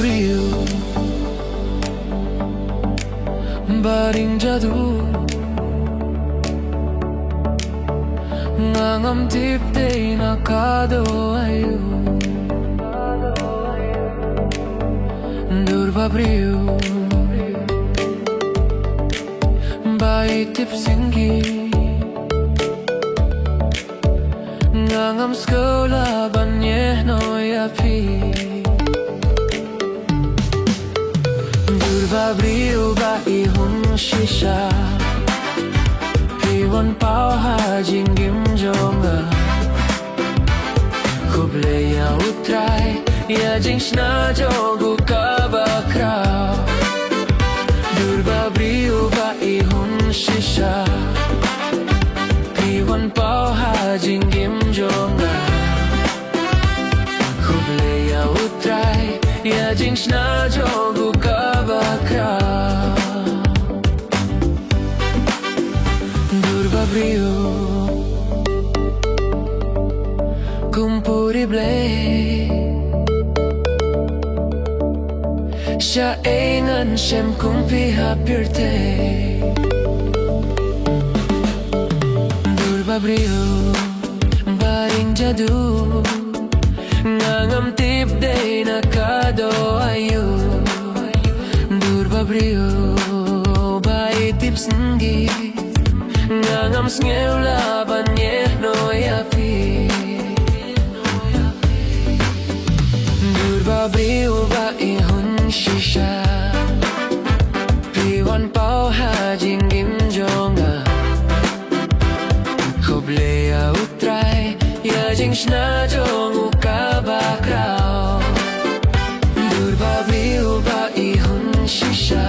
Briew baring jadu ngangam tip day na kado ayu briew bai tip singi ngangam skola banye no yapi briew ba ihun shisha piwan pao ha jingim jonga kuble ya utrai ya jingshna jogu kabakrao briew ba ihun shisha piwan pao ha jingim jonga kuble ya utrai ya jingshna jogu kabakrao briew kumpuri blay sha engan shem kumpi hapirte briew baring jadu ngangam tip day na kado ayu briew bai tip sengi ngangam sngew laban nye no yapi briew ba ihun shisha piwan pao ha jingim jonga kuble ya utrai ya jingshna jongu kabakrao briew ba ihun shisha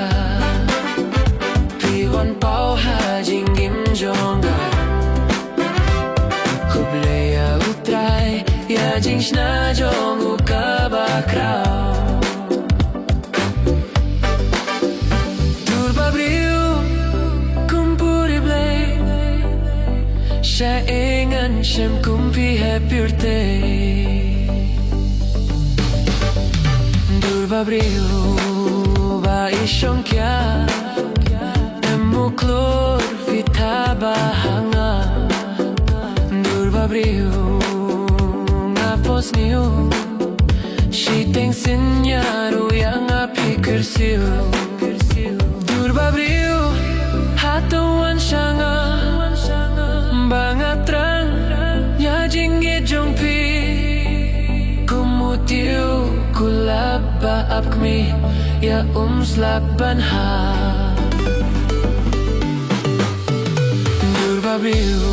piwan pao ha jingim jonga kuble ya utrai ya jingshna jongu kabakrao briew kumpuri blay sha engan shem kumpi hapirte briew ba ishong kya muklor fita bahanga briew ngapos niu shiteng sinyaru yang api kersiu briew hatawan shanga bangatrang ya jingge jongpi kumutiu kulaba apkmi ya slaban ha briew